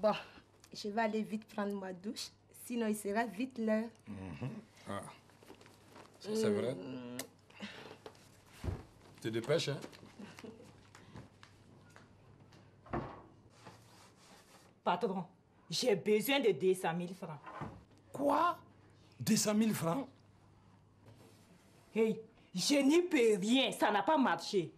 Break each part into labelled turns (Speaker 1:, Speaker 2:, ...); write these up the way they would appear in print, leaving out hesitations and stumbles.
Speaker 1: Bon, je vais aller vite prendre ma douche, sinon il sera vite l'heure.
Speaker 2: Ah, ça c'est vrai. Tu te dépêches, hein?
Speaker 3: Patron, j'ai besoin de 200 000 francs.
Speaker 2: Quoi? 200 000 francs?
Speaker 3: Hey, je n'y peux rien, ça n'a pas marché.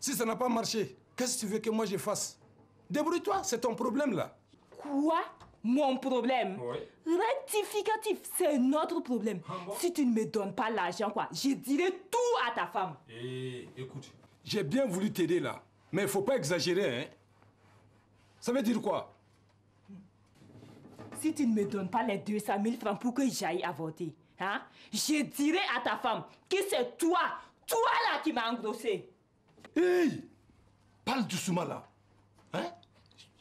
Speaker 2: Si ça n'a pas marché, qu'est-ce que tu veux que moi je fasse? Débrouille-toi, c'est ton problème là.
Speaker 3: Quoi? Mon problème?
Speaker 2: Oui.
Speaker 3: Rectificatif, c'est notre problème. Si tu ne me donnes pas l'argent, quoi, je dirai tout à ta femme.
Speaker 2: Écoute, j'ai bien voulu t'aider là, mais il faut pas exagérer, hein. Ça veut dire quoi?
Speaker 3: Si tu ne me donnes pas les 200 000 francs pour que j'aille avorter, hein, je dirai à ta femme que c'est toi là qui m'as engrossé.
Speaker 2: Hey! Parle doucement là. Hein?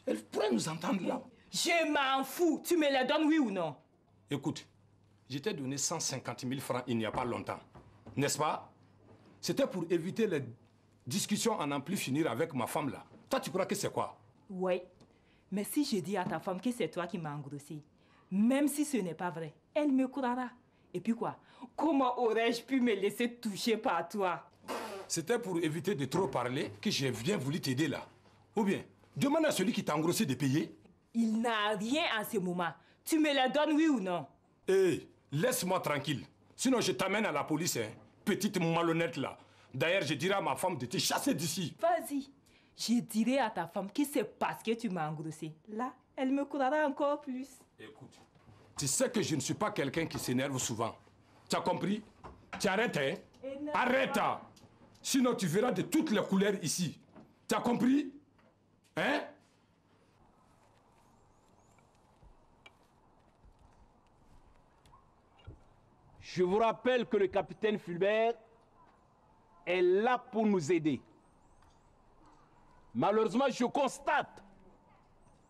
Speaker 2: Elle pourrait nous entendre là.
Speaker 3: Je m'en fous. Tu me les donnes, oui ou non?
Speaker 2: Écoute, je t'ai donné 150 000 francs il n'y a pas longtemps. N'est-ce pas? C'était pour éviter les discussions à n'en plus finir avec ma femme là. Toi, tu crois que c'est quoi?
Speaker 3: Oui. Mais si je dis à ta femme que c'est toi qui m'as engrossé, même si ce n'est pas vrai, elle me croira. Et puis quoi? Comment aurais-je pu me laisser toucher par toi?
Speaker 2: C'était pour éviter de trop parler que j'ai bien voulu t'aider là. Ou bien, demande à celui qui t'a engrossé de payer.
Speaker 3: Il n'a rien en ce moment. Tu me les donnes, oui ou non?
Speaker 2: Hé, laisse-moi tranquille. Sinon, je t'amène à la police, hein. Petite malhonnête là. D'ailleurs, je dirai à ma femme de te chasser d'ici.
Speaker 3: Vas-y. Je dirai à ta femme que c'est parce que tu m'as engrossé. Là, elle me croira encore plus.
Speaker 2: Écoute, tu sais que je ne suis pas quelqu'un qui s'énerve souvent. Tu as compris? Tu arrêtes, hein? Arrête! Sinon, tu verras de toutes les couleurs ici. Tu as compris? Hein?
Speaker 4: Je vous rappelle que le capitaine Fulbert est là pour nous aider. Malheureusement, je constate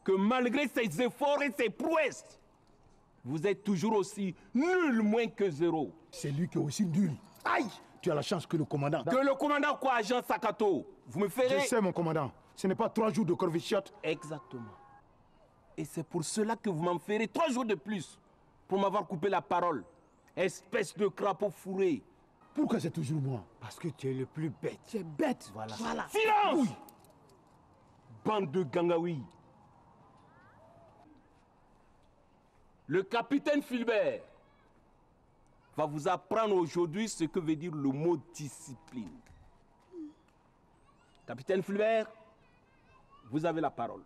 Speaker 4: que malgré ses efforts et ses prouesses, vous êtes toujours aussi nul moins que zéro.
Speaker 5: C'est lui qui est aussi nul. Aïe! Tu as la chance que le commandant...
Speaker 4: Que le commandant quoi, agent Sakato? Vous me ferez...
Speaker 5: Je sais, mon commandant. Ce n'est pas 3 jours de corvée-chiotte.
Speaker 4: Exactement. Et c'est pour cela que vous m'en ferez 3 jours de plus pour m'avoir coupé la parole. Espèce de crapaud fourré.
Speaker 5: Pourquoi c'est toujours moi?
Speaker 6: Parce que tu es le plus bête.
Speaker 5: Tu es bête. Voilà.
Speaker 4: Silence! Oui. Bande de gangaouis. Le capitaine Fulbert va vous apprendre aujourd'hui ce que veut dire le mot discipline. Capitaine Fulbert, vous avez la parole.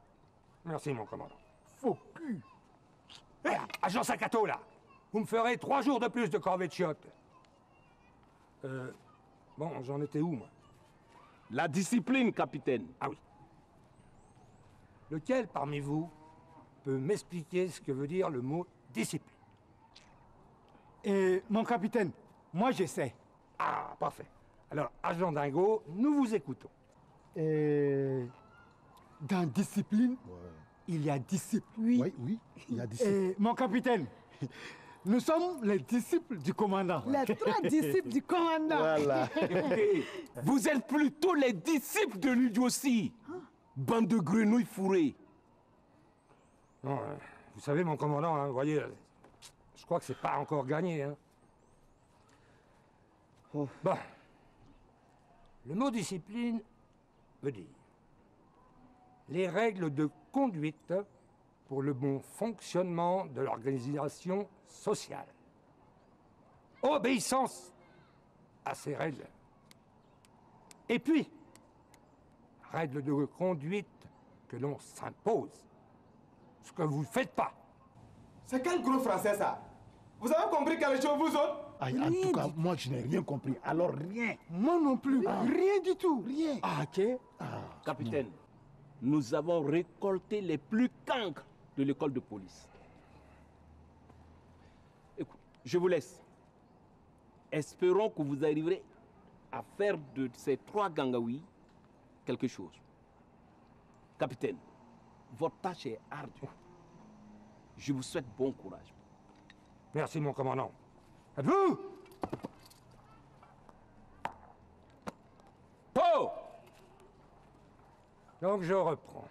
Speaker 6: Merci, mon commandant.
Speaker 5: Faux cul.
Speaker 6: Hé, agent Sakato, là! Vous me ferez 3 jours de plus de corvée chiotte. Bon, j'en étais où, moi?
Speaker 4: La discipline, capitaine.
Speaker 6: Ah oui. Lequel parmi vous peut m'expliquer ce que veut dire le mot discipline?
Speaker 5: Mon capitaine, moi je sais.
Speaker 6: Ah, parfait. Alors, agent Dingo, nous vous écoutons.
Speaker 5: Dans discipline, il y a disciple. Oui, il y a disciple. Mon capitaine, nous sommes les disciples du commandant.
Speaker 1: Les 3 disciples du commandant.
Speaker 5: Voilà.
Speaker 4: Écoutez, vous êtes plutôt les disciples de l'idiotie. Bande de grenouilles fourrées.
Speaker 6: Non, vous savez, mon commandant, hein, vous voyez, je crois que c'est pas encore gagné. Hein. Bon. Le mot discipline veut dire les règles de conduite pour le bon fonctionnement de l'organisation sociale. Obéissance à ces règles. Et puis, règles de conduite que l'on s'impose. Ce que vous ne faites pas.
Speaker 7: C'est quel gros français ça? Vous avez compris quelque chose, vous autres?
Speaker 5: En tout cas, moi je n'ai rien compris. Alors rien. Moi non plus. Rien du tout. Rien. Ah, ok.
Speaker 4: Capitaine, nous avons récolté les plus cancres de l'école de police. Écoute, je vous laisse. Espérons que vous arriverez à faire de ces 3 gangaouis quelque chose. Capitaine, votre tâche est ardue. Je vous souhaite bon courage.
Speaker 6: Merci, mon commandant. À vous!
Speaker 4: Oh!
Speaker 6: Donc je reprends.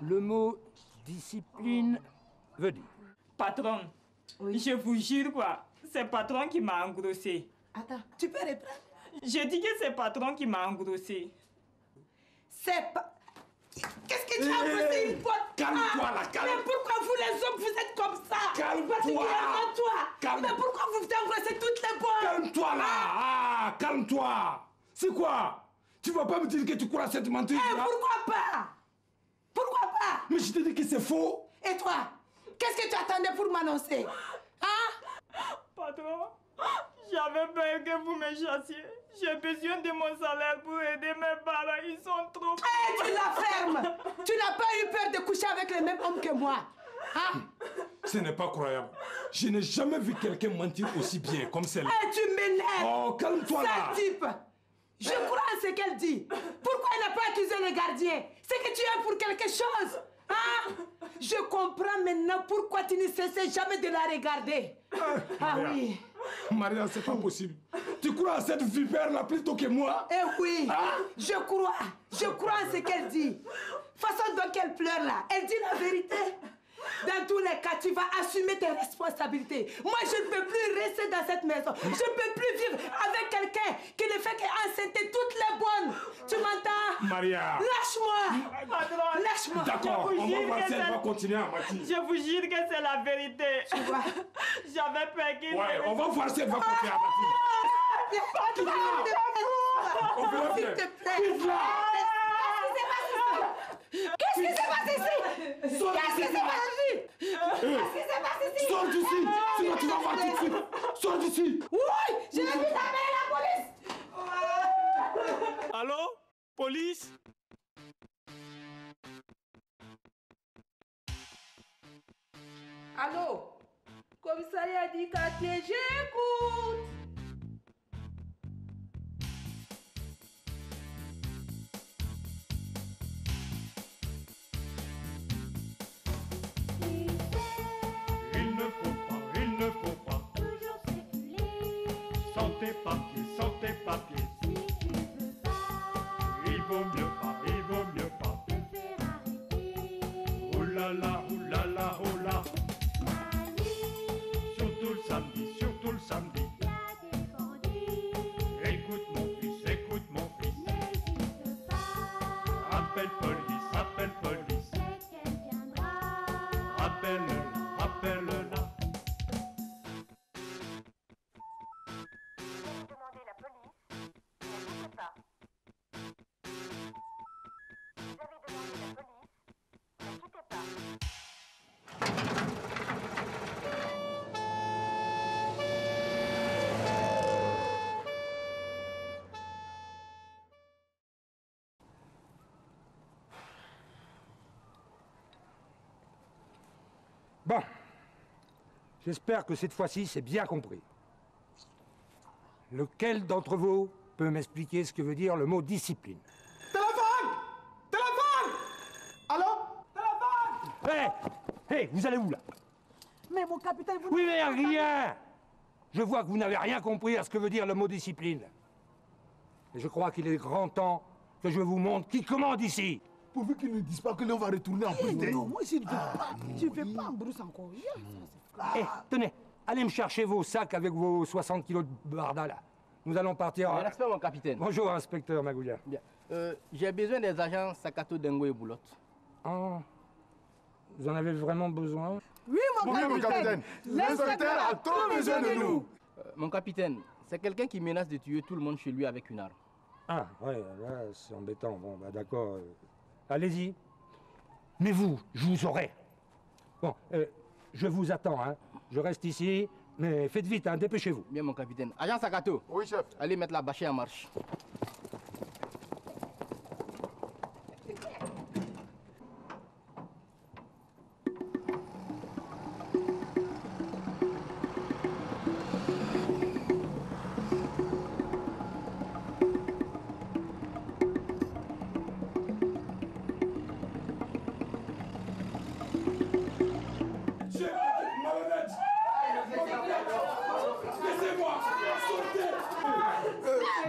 Speaker 6: le mot discipline veut dire.
Speaker 3: Patron, je vous jure quoi, c'est patron qui m'a engrossé.
Speaker 1: Attends, tu peux reprendre?
Speaker 3: J'ai dit que c'est patron qui m'a engrossé.
Speaker 1: C'est pas... Qu'est-ce que tu as engrossé une fois?
Speaker 2: Calme-toi là, calme.
Speaker 1: Mais pourquoi vous les hommes, vous êtes comme ça?
Speaker 2: Calme-toi.
Speaker 1: Particulièrement toi.
Speaker 2: Calme.
Speaker 1: Mais pourquoi vous engrossez toutes les bonnes?
Speaker 2: Calme-toi là. Ah, calme-toi. C'est quoi? Tu vas pas me dire que tu crois à cette mentire là?
Speaker 1: Pourquoi pas? Pourquoi pas?
Speaker 2: Mais je te dis que c'est faux.
Speaker 1: Et toi? Qu'est-ce que tu attendais pour m'annoncer? Hein?
Speaker 3: Patron, j'avais peur que vous me chassiez. J'ai besoin de mon salaire pour aider mes parents, ils sont trop...
Speaker 1: Eh, tu la fermes! Tu n'as pas eu peur de coucher avec le même homme que moi. Hein?
Speaker 2: Ce n'est pas croyable. Je n'ai jamais vu quelqu'un mentir aussi bien comme celle-là.
Speaker 1: Eh, tu m'énerves!
Speaker 2: Oh, calme-toi là!
Speaker 1: Ce type! Je crois en ce qu'elle dit. Pourquoi elle n'a pas accusé le gardien? C'est que tu es pour quelque chose. Hein? Je comprends maintenant pourquoi tu ne cessais jamais de la regarder. Ah
Speaker 2: Maria.
Speaker 1: oui.
Speaker 2: Maria, c'est pas possible. Tu crois à cette vipère-là plutôt que moi?
Speaker 1: Eh oui, je crois en ce qu'elle dit. Façon dont elle pleure là, elle dit la vérité. Dans tous les cas, tu vas assumer tes responsabilités. Moi, je ne peux plus rester dans cette maison. Je ne peux plus vivre avec quelqu'un qui ne fait qu'enceinte toutes les bonnes. Tu m'entends?
Speaker 2: Maria.
Speaker 1: Lâche-moi.
Speaker 3: Patron,
Speaker 1: Lâche-moi.
Speaker 2: D'accord,
Speaker 3: Je vous
Speaker 2: on
Speaker 3: jure
Speaker 2: va voir
Speaker 3: que
Speaker 2: si elle
Speaker 3: c'est-
Speaker 2: va continuer à mentir.
Speaker 3: Je vous jure que c'est la vérité.
Speaker 1: Tu vois?
Speaker 3: J'avais peur qu'il...
Speaker 2: Ouais, on va voir si elle va continuer à mentir. On verra
Speaker 1: S'il
Speaker 2: bien.
Speaker 1: te plaît. Qu'est-ce qui s'est passé ici? Qu'est-ce qui s'est passé ici? Qu'est-ce qui s'est passé ici?
Speaker 2: Sors d'ici, sinon tu vas voir tout de suite. Sors d'ici.
Speaker 1: Oui, je l'ai vu d'appeler la police.
Speaker 4: Allô? Police?
Speaker 1: Allô? Commissariat du quartier, j'écoute.
Speaker 8: Il ne faut pas toujours circuler sans tes papiers, si tu veux pas, il vaut mieux pas te faire arrêter. Oh là là, oh là là, oh là, surtout le samedi, la défendu. Écoute mon fils, n'hésite pas, appelle police, c'est qu'elle viendra, rappelle-la.
Speaker 9: Demandez la police, n'écoutez pas. Vous avez demandé la police, ne quittez pas.
Speaker 6: Bon. J'espère que cette fois-ci, c'est bien compris. Lequel d'entre vous peut m'expliquer ce que veut dire le mot discipline?
Speaker 7: Téléphone! Téléphone! Allô? Téléphone!
Speaker 6: Hé, vous allez où là?
Speaker 1: Mais mon capitaine, vous...
Speaker 6: Oui, mais rien! Je vois que vous n'avez rien compris à ce que veut dire le mot discipline. Et je crois qu'il est grand temps que je vous montre qui commande ici.
Speaker 10: Pourvu qu'ils ne disent pas que l'on va retourner en prison.
Speaker 1: Non, moi je ne veux pas. Tu ne veux pas en brousse encore.
Speaker 6: Eh, tenez, allez me chercher vos sacs avec vos 60 kilos de barda là. Nous allons partir.
Speaker 11: Respect, mon capitaine.
Speaker 6: Bonjour, inspecteur Magoulia.
Speaker 11: Bien. J'ai besoin des agents Sakato, Dengo et Boulotte.
Speaker 6: Ah, vous en avez vraiment besoin?
Speaker 1: Oui, mon capitaine.
Speaker 10: L'inspecteur a trop besoin de nous.
Speaker 11: Mon capitaine, c'est quelqu'un qui menace de tuer tout le monde chez lui avec une arme.
Speaker 6: Ah, ouais, là, c'est embêtant. Bon, bah d'accord. Allez-y. Mais vous, je vous aurai. Bon, je vous attends, hein. Je reste ici, mais faites vite, hein, dépêchez-vous.
Speaker 11: Bien, mon capitaine. Agent Sakato.
Speaker 10: Oui, chef.
Speaker 11: Allez mettre la bâchée en marche.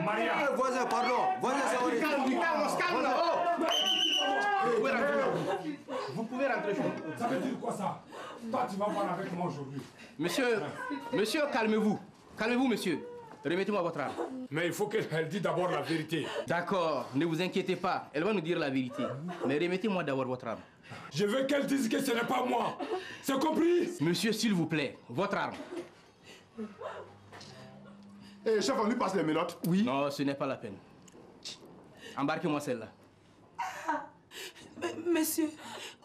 Speaker 2: Maria.
Speaker 10: Voisin, pardon. Voisin, ça va.
Speaker 7: Calme, on se calme là.
Speaker 11: Vous pouvez rentrer chez vous.
Speaker 2: Ça veut dire quoi ça? Toi, tu vas voir avec moi aujourd'hui.
Speaker 11: Monsieur, calmez-vous. Calmez-vous, monsieur. Remettez-moi votre arme.
Speaker 2: Mais il faut qu'elle dise d'abord la vérité.
Speaker 11: D'accord, ne vous inquiétez pas. Elle va nous dire la vérité. Mais remettez-moi d'abord votre arme.
Speaker 2: Je veux qu'elle dise que ce n'est pas moi. C'est compris?
Speaker 11: Monsieur, s'il vous plaît, votre arme.
Speaker 10: Eh, chef, on lui passe les menottes?
Speaker 11: Oui. Non, ce n'est pas la peine. Embarquez-moi celle-là.
Speaker 1: Monsieur,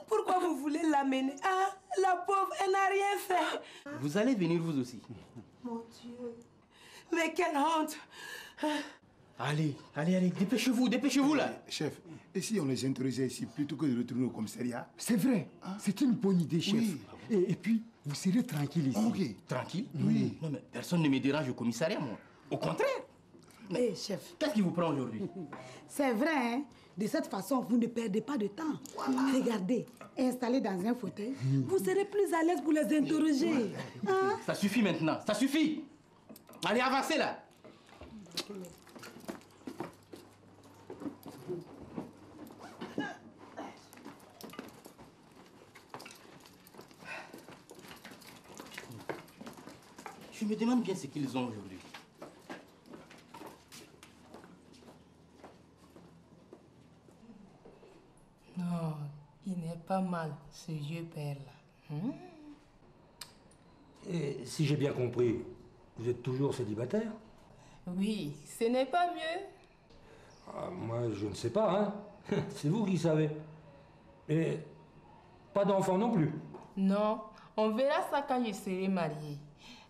Speaker 1: pourquoi vous voulez l'amener? Ah, la pauvre, elle n'a rien fait.
Speaker 11: Vous allez venir vous aussi.
Speaker 1: Mon Dieu. Mais quelle honte.
Speaker 11: Allez, dépêchez-vous là.
Speaker 10: Chef, et si on les interrogeait ici plutôt que de retourner au commissariat?
Speaker 5: C'est vrai, c'est une bonne idée, chef.
Speaker 10: Oui.
Speaker 5: Et puis, vous serez tranquille ici.
Speaker 10: Ok.
Speaker 11: Tranquille?
Speaker 10: Oui.
Speaker 11: Non mais personne ne me dérange au commissariat, moi. Au contraire.
Speaker 12: Mais chef,
Speaker 11: qu'est-ce qui vous prend aujourd'hui?
Speaker 12: C'est vrai, hein? De cette façon, vous ne perdez pas de temps. Voilà. Regardez, installés dans un fauteuil, vous serez plus à l'aise pour les interroger. Hein?
Speaker 11: Ça suffit maintenant, ça suffit. Allez, avancez là. Je me demande bien ce qu'ils ont aujourd'hui.
Speaker 13: Non, il n'est pas mal, ce vieux père-là.
Speaker 6: Et si j'ai bien compris, vous êtes toujours célibataire?
Speaker 13: Oui, ce n'est pas mieux.
Speaker 6: Ah, moi, je ne sais pas, hein. C'est vous qui savez. Et pas d'enfant non plus?
Speaker 13: Non, on verra ça quand je serai mariée.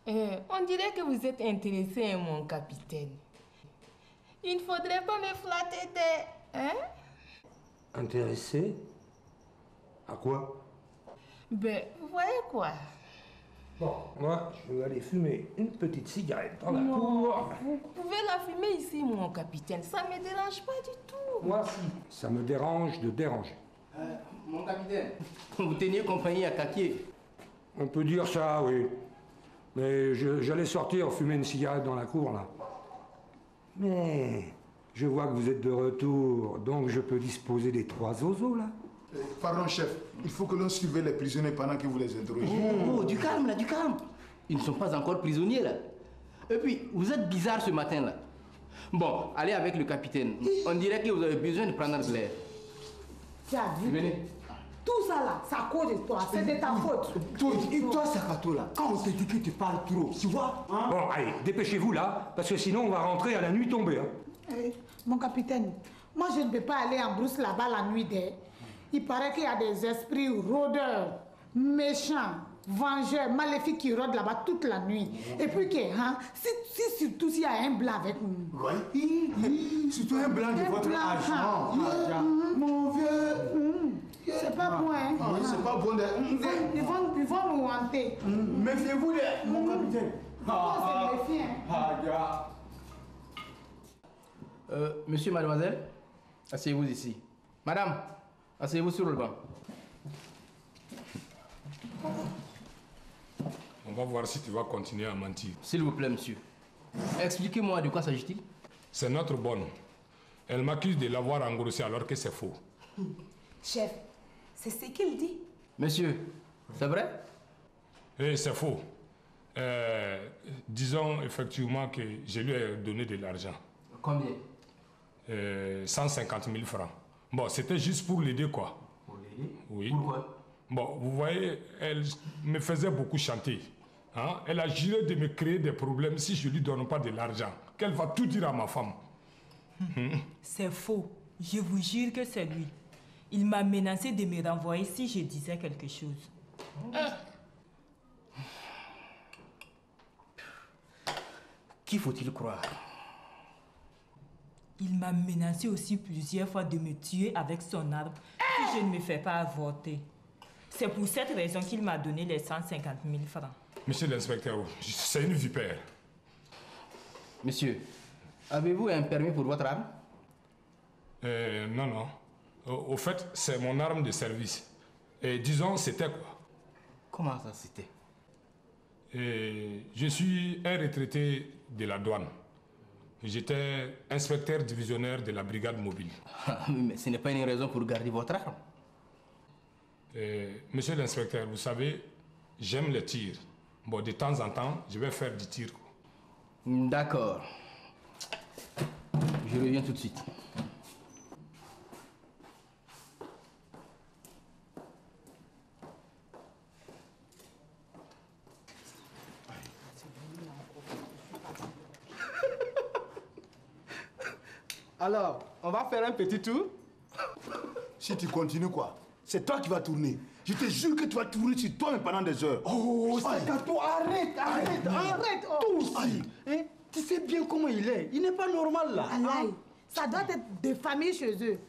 Speaker 13: On dirait que vous êtes intéressé, mon capitaine. Il ne faudrait pas me flatter des... Hein?
Speaker 6: Intéressé? À quoi?
Speaker 13: Ben, vous voyez quoi?
Speaker 6: Bon, moi, je vais aller fumer une petite cigarette dans la
Speaker 13: Non,
Speaker 6: cour.
Speaker 13: vous pouvez la fumer ici, mon capitaine. Ça ne me dérange pas du tout.
Speaker 6: Moi, si. Ça me dérange de déranger.
Speaker 11: Mon capitaine, vous teniez compagnie à Kakier.
Speaker 6: On peut dire ça, oui. Mais j'allais sortir fumer une cigarette dans la cour, là. Mais je vois que vous êtes de retour, donc je peux disposer des 3 zozos, là.
Speaker 10: Pardon, chef. Il faut que l'on suive les prisonniers pendant que vous les interrogez.
Speaker 11: Oh, du calme, là, du calme. Ils ne sont pas encore prisonniers, là. Et puis, vous êtes bizarre ce matin, là. Bon, allez avec le capitaine. On dirait que vous avez besoin de prendre de l'air.
Speaker 12: Tu as vu?
Speaker 11: Venez.
Speaker 12: Tout ça là, c'est à cause de toi, c'est de ta faute.
Speaker 5: Et toi, Sakato, là, quand on te dit que tu parles trop, tu vois, hein?
Speaker 6: Bon, allez, dépêchez-vous, là, parce que sinon, on va rentrer à la nuit tombée, hein.
Speaker 12: Mon capitaine, moi je ne peux pas aller en brousse là-bas la nuit d'air. Il paraît qu'il y a des esprits rôdeurs, méchants, vengeurs, maléfiques qui rôdent là-bas toute la nuit. Et puis que, hein, surtout s'il y a un blanc avec nous.
Speaker 10: Oui, surtout un blanc de votre âge.
Speaker 12: Mon vieux, c'est pas bon, hein.
Speaker 10: Oui, c'est pas bon.
Speaker 12: Ils vont nous hanter.
Speaker 10: Méfiez-vous, mon capitaine.
Speaker 12: On se méfie, hein.
Speaker 11: Monsieur, mademoiselle, asseyez-vous ici. Madame, asseyez-vous sur le banc.
Speaker 2: On va voir si tu vas continuer à mentir.
Speaker 11: S'il vous plaît, monsieur. Expliquez-moi de quoi s'agit-il?
Speaker 2: C'est notre bonne. Elle m'accuse de l'avoir engrossé alors que c'est faux.
Speaker 1: Chef, c'est ce qu'il dit.
Speaker 11: Monsieur, c'est vrai?
Speaker 2: Eh, c'est faux. Disons effectivement que je lui ai donné de l'argent.
Speaker 11: Combien?
Speaker 2: 150 000 francs. Bon, c'était juste pour l'aider, quoi.
Speaker 11: Pour l'aider?
Speaker 2: Oui.
Speaker 11: Pourquoi?
Speaker 2: Bon, vous voyez, elle me faisait beaucoup chanter. Hein? Elle a juré de me créer des problèmes si je ne lui donne pas de l'argent. Qu'elle va tout dire à ma femme.
Speaker 3: C'est faux. Je vous jure que c'est lui. Il m'a menacé de me renvoyer si je disais quelque chose.
Speaker 11: Qui faut-il croire?
Speaker 3: Il m'a menacé aussi plusieurs fois de me tuer avec son arme si je ne me fais pas avorter. C'est pour cette raison qu'il m'a donné les 150 000 francs.
Speaker 2: Monsieur l'inspecteur, c'est une vipère.
Speaker 11: Monsieur, avez-vous un permis pour votre arme?
Speaker 2: Non, non. Au fait, c'est mon arme de service. Et disons, c'était quoi?
Speaker 11: Comment ça, c'était?
Speaker 2: Je suis un retraité de la douane. J'étais inspecteur divisionnaire de la brigade mobile.
Speaker 11: Mais ce n'est pas une raison pour garder votre arme.
Speaker 2: Monsieur l'inspecteur, vous savez, j'aime les tirs. Bon, de temps en temps, je vais faire du tir.
Speaker 11: D'accord. Je reviens tout de suite.
Speaker 7: Alors, on va faire un petit tour.
Speaker 10: Si tu continues quoi, c'est toi qui vas tourner. Je te jure que tu vas tourner sur toi-même pendant des heures.
Speaker 5: Oh, Sakato, arrête. Tous. Hein? Tu sais bien comment il est. Il n'est pas normal là.
Speaker 12: Alaï, ça doit être des familles chez eux.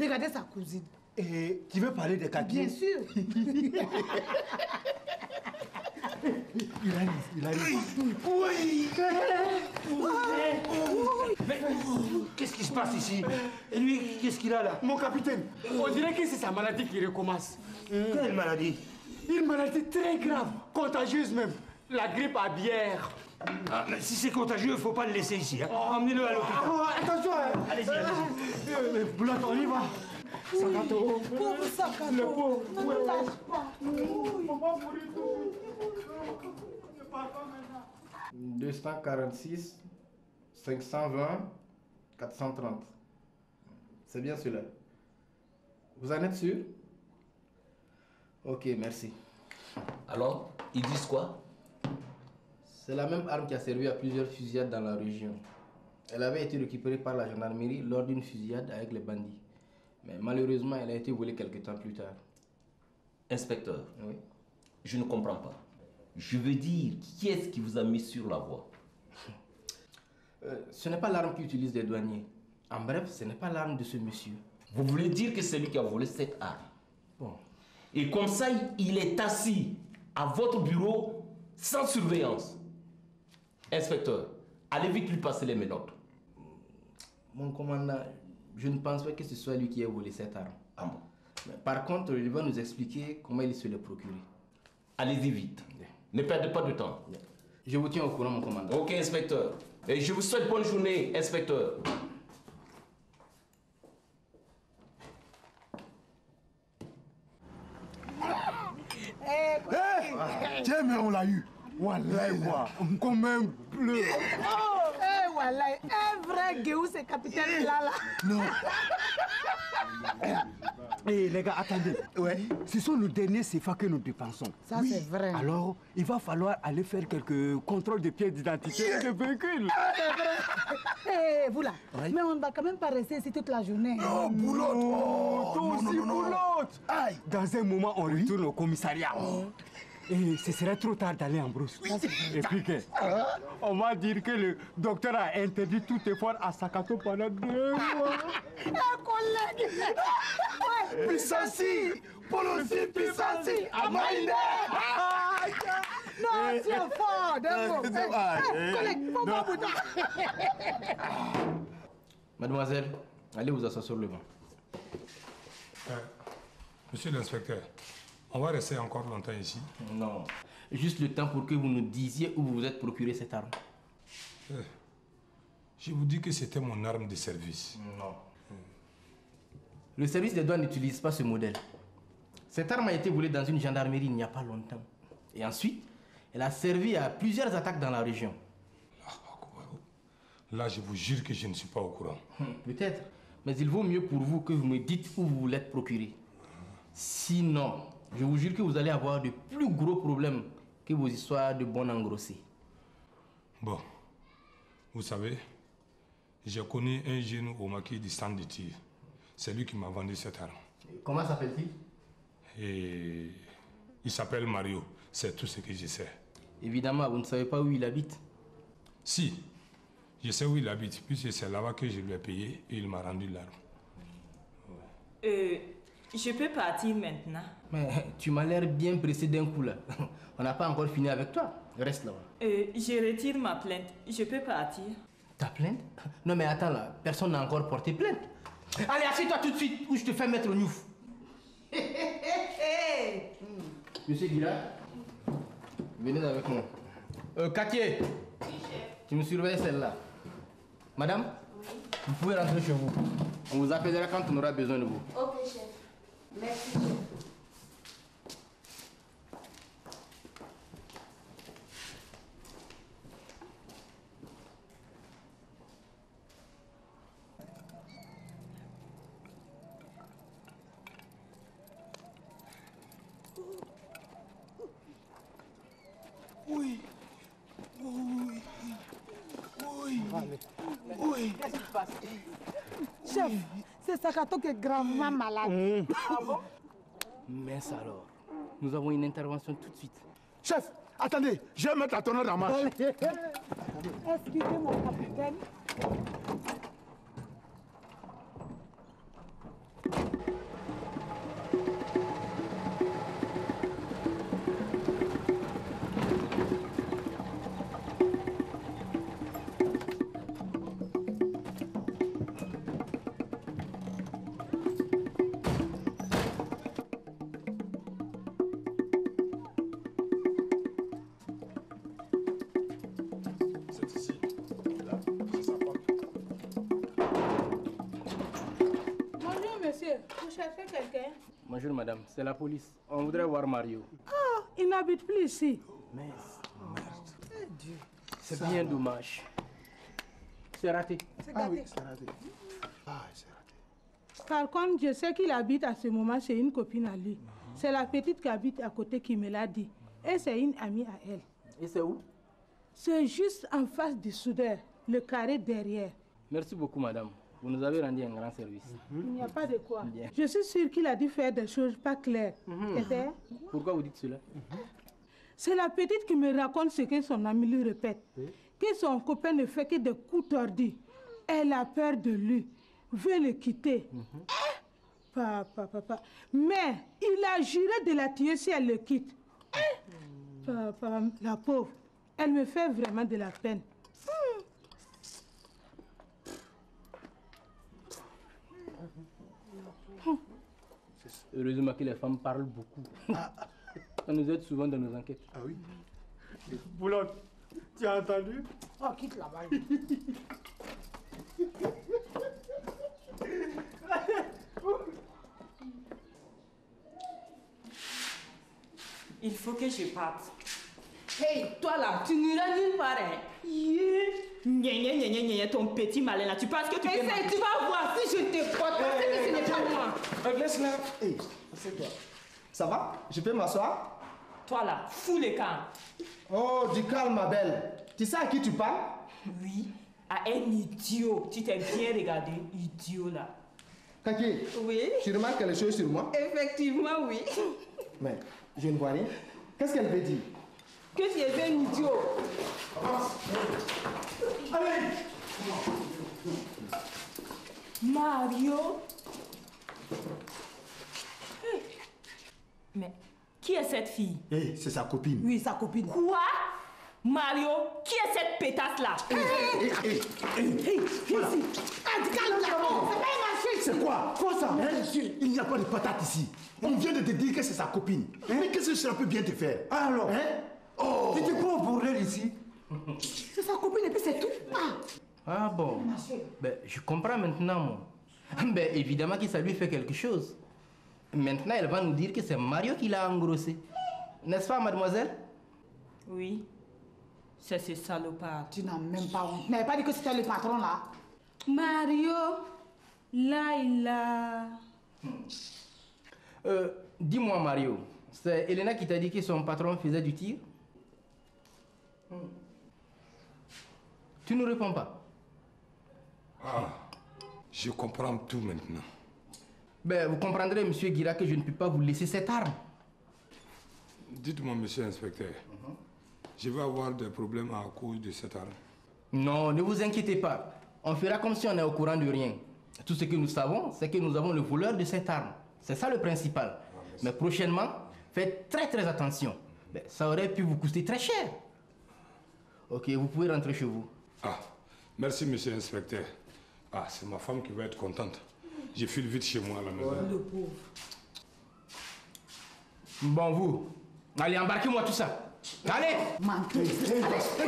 Speaker 12: Regardez sa cousine.
Speaker 5: Et tu veux parler de Kaki?
Speaker 12: Bien sûr.
Speaker 5: Il arrive. Oui.
Speaker 6: Mais qu'est-ce qui se passe ici? Et lui, qu'est-ce qu'il a là?
Speaker 5: Mon capitaine, on dirait que c'est sa maladie qui recommence.
Speaker 6: Quelle maladie?
Speaker 5: Une maladie très grave, contagieuse même. La grippe à bière.
Speaker 6: Ah, mais si c'est contagieux, il ne faut pas le laisser ici. Hein. Emmenez-le à l'hôpital.
Speaker 5: Attention.
Speaker 6: Allez-y, allez-y.
Speaker 5: Boulotte, on y va. Sakato.
Speaker 12: Pauvre Sakato.
Speaker 5: Le pauvre.
Speaker 12: Ne me lâche pas.
Speaker 11: 246, 520, 430. C'est bien cela. Vous en êtes sûr? Ok, merci.
Speaker 4: Alors, ils disent quoi?
Speaker 11: C'est la même arme qui a servi à plusieurs fusillades dans la région. Elle avait été récupérée par la gendarmerie lors d'une fusillade avec les bandits. Mais malheureusement, elle a été volée quelque temps plus tard.
Speaker 4: Inspecteur,
Speaker 11: oui.
Speaker 4: Je ne comprends pas. Je veux dire, qui est-ce qui vous a mis sur la voie?
Speaker 11: Ce n'est pas l'arme qu'utilisent les douaniers. En bref, ce n'est pas l'arme de ce monsieur.
Speaker 4: Vous voulez dire que c'est lui qui a volé cette arme?
Speaker 11: Bon.
Speaker 4: Et comme ça, il est assis à votre bureau sans surveillance. Inspecteur, allez vite lui passer les menottes.
Speaker 11: Mon commandant, je ne pense pas que ce soit lui qui ait volé cette arme.
Speaker 4: Ah bon?
Speaker 11: Mais par contre, il va nous expliquer comment il se l'est procuré.
Speaker 4: Allez-y vite. Ne perdez pas de temps.
Speaker 11: Je vous tiens au courant, mon commandant.
Speaker 4: Ok, inspecteur. Et je vous souhaite bonne journée, inspecteur.
Speaker 10: Tiens, mais on l'a eu. Wallah, quoi. Comme un bleu.
Speaker 12: Oh, voilà, un vrai guéou, c'est capitaine là.
Speaker 10: Non.
Speaker 5: Les gars, attendez. Ouais. Ce sont nos derniers CFA que nous dépensons.
Speaker 12: Ça, oui. C'est vrai.
Speaker 5: Alors, il va falloir aller faire quelques contrôles de pièces d'identité et de véhicules.
Speaker 12: C'est vrai. Vous là. Ouais. Mais on ne va quand même pas rester ici toute la journée.
Speaker 10: Non, Boulotte.
Speaker 5: Toi aussi, Boulotte. Dans un moment, on retourne au commissariat. Et ce serait trop tard d'aller en brousse. Oui. Et puis que, on va dire que le docteur a interdit tout effort à Sakato pendant 2 mois.
Speaker 12: Un collègue.
Speaker 10: Pissansi, Polosi, Pissansi, Amaïne.
Speaker 12: Non, tu es fort. Collègue, faut pas bouton.
Speaker 11: Mademoiselle, allez vous asseoir sur le banc.
Speaker 2: Monsieur l'inspecteur, on va rester encore longtemps ici?
Speaker 11: Non. Juste le temps pour que vous nous disiez où vous vous êtes procuré cette arme.
Speaker 2: Je vous dis que c'était mon arme de service.
Speaker 11: Non. Le service des douanes n'utilise pas ce modèle. Cette arme a été volée dans une gendarmerie il n'y a pas longtemps. Et ensuite, elle a servi à plusieurs attaques dans la région.
Speaker 2: Là, je vous jure que je ne suis pas au courant.
Speaker 11: Peut-être. Mais il vaut mieux pour vous que vous me dites où vous l'êtes procuré. Sinon, je vous jure que vous allez avoir de plus gros problèmes que vos histoires de bon engrossé.
Speaker 2: Bon, vous savez, j'ai connu un jeune au maquis du stand de tir. C'est lui qui m'a vendu cette arme.
Speaker 11: Comment s'appelle-t-il?
Speaker 2: Et il s'appelle Mario. C'est tout ce que je sais.
Speaker 11: Évidemment, vous ne savez pas où il habite?
Speaker 2: Si, je sais où il habite, puisque c'est là-bas que je lui ai payé et il m'a rendu l'arme.
Speaker 3: Je peux partir maintenant.
Speaker 11: Mais tu m'as l'air bien pressé d'un coup là. On n'a pas encore fini avec toi. Reste là-bas.
Speaker 3: Je retire ma plainte. Je peux partir.
Speaker 11: Ta plainte? Non mais attends là, personne n'a encore porté plainte. Allez, assieds-toi tout de suite ou je te fais mettre au nouf. Monsieur Guira, venez avec moi. Katié, tu me surveilles celle-là. Madame, vous pouvez rentrer chez vous. On vous appellera quand on aura besoin de vous.
Speaker 9: Ok, chef. Merci, chef.
Speaker 12: Oui. Qu'est-ce qui se passe? Chef, c'est Sakato qui est gravement malade.
Speaker 11: Ah bon? Mince alors. Nous avons une intervention tout de suite.
Speaker 10: Chef, attendez, je vais mettre la tonneau en marche.
Speaker 12: Excusez mon capitaine.
Speaker 11: Bonjour madame, c'est la police. On voudrait voir Mario.
Speaker 12: Ah, il n'habite plus ici.
Speaker 11: Merde. C'est bien dommage. C'est raté.
Speaker 12: Ah oui,
Speaker 10: c'est raté. Ah, c'est raté.
Speaker 12: Par contre, je sais qu'il habite à ce moment chez une copine à lui. C'est la petite qui habite à côté qui me l'a dit. Et c'est une amie à elle.
Speaker 11: Et c'est où?
Speaker 12: C'est juste en face du soudeur, le carré derrière.
Speaker 11: Merci beaucoup madame. Vous nous avez rendu un grand service.
Speaker 12: Il n'y a pas de quoi.
Speaker 11: Bien.
Speaker 12: Je suis sûre qu'il a dû faire des choses pas claires.
Speaker 11: Pourquoi vous dites cela?
Speaker 12: C'est la petite qui me raconte ce que son ami lui répète. Que son copain ne fait que des coups tordus. Elle a peur de lui, veut le quitter. Papa. Mais il a juré de la tuer si elle le quitte. Papa, la pauvre, elle me fait vraiment de la peine.
Speaker 11: Heureusement que les femmes parlent beaucoup. Ça nous aide souvent dans nos enquêtes.
Speaker 10: Ah oui?
Speaker 5: Boulotte, tu as entendu?
Speaker 12: Oh, quitte la balle.
Speaker 3: Il faut que je parte.
Speaker 1: Hey, toi là, tu n'iras nulle part.
Speaker 3: Ton petit malin là, tu penses que tu peux...
Speaker 1: Essaye, tu vas voir si je te porte, parce que ce n'est pas moi.
Speaker 7: Laisse-la. Hé, assieds-toi. Ça va? Je peux m'asseoir?
Speaker 3: Toi là, fous les camps.
Speaker 7: Oh, du calme, ma belle. Tu sais à qui tu parles?
Speaker 3: Oui, à un idiot. Tu t'es bien regardé, idiot là.
Speaker 7: Kaki,
Speaker 1: oui.
Speaker 7: Tu remarques quelque chose sur moi?
Speaker 1: Effectivement, oui.
Speaker 7: Mais je ne vois rien. Qu'est-ce qu'elle veut dire?
Speaker 1: Que tu es un idiot.
Speaker 7: Allez!
Speaker 3: Mario? Mais qui est cette fille?
Speaker 10: Hey, c'est sa copine.
Speaker 1: Oui, sa copine.
Speaker 3: Quoi? Mario, qui est cette pétasse là?
Speaker 10: C'est quoi? Quoi ça? Il n'y a pas de patate ici. On vient de te dire que c'est sa copine. Mais qu'est-ce que ça peut bien te faire?
Speaker 5: Alors,
Speaker 10: oh.
Speaker 5: tu te prends pour elle ici?
Speaker 1: C'est sa copine et puis c'est tout.
Speaker 11: Ah bon? Ben, je comprends maintenant, moi. Ben, évidemment que ça lui fait quelque chose. Maintenant, elle va nous dire que c'est Mario qui l'a engrossé. N'est-ce pas, mademoiselle?
Speaker 3: Oui. C'est ce salopard.
Speaker 12: Tu n'as même pas honte. Tu n'avais pas dit que c'était le patron là?
Speaker 1: Mario, là, il a...
Speaker 11: Dis-moi, Mario, c'est Elena qui t'a dit que son patron faisait du tir? Tu ne réponds pas?
Speaker 2: Ah, je comprends tout maintenant.
Speaker 11: Ben, vous comprendrez, monsieur Guira, que je ne peux pas vous laisser cette arme.
Speaker 2: Dites-moi, monsieur l'inspecteur, je vais avoir des problèmes à cause de cette arme.
Speaker 11: Non, ne vous inquiétez pas. On fera comme si on est au courant de rien. Tout ce que nous savons, c'est que nous avons le voleur de cette arme. C'est ça le principal. Mais prochainement, faites très attention. Ben, ça aurait pu vous coûter très cher. Ok, vous pouvez rentrer chez vous.
Speaker 2: Ah, merci, monsieur l'inspecteur. Ah, c'est ma femme qui va être contente. Je file vite chez moi à la maison.
Speaker 1: Le pauvre.
Speaker 11: Bon, vous, allez, embarquez-moi tout ça. Allez!
Speaker 5: Allez, avance!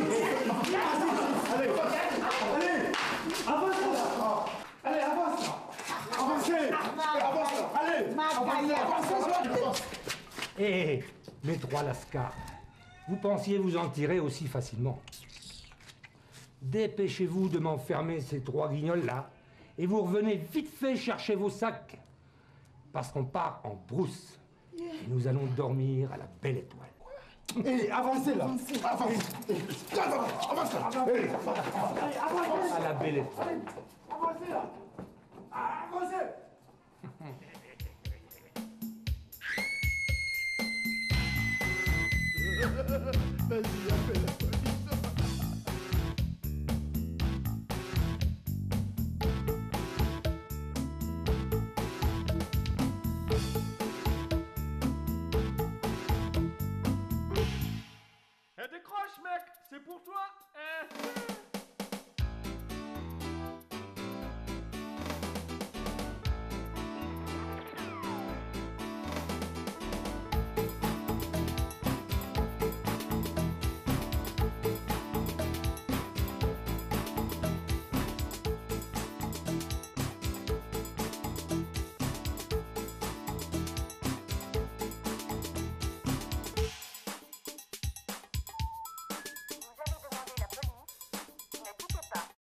Speaker 5: Allez, avance! Avancez! Allez! Avancez!
Speaker 6: Hé, mes trois lascars, vous pensiez vous en tirer aussi facilement? Dépêchez-vous de m'enfermer ces trois guignols-là et vous revenez vite fait chercher vos sacs. Parce qu'on part en brousse et nous allons dormir à la belle étoile.
Speaker 10: Hé, avancez là. Avancez. Avance là.
Speaker 4: À la belle.
Speaker 10: Avancez là. Avancez. Vas-y, appelle la police.
Speaker 8: Décroche, mec, c'est pour toi.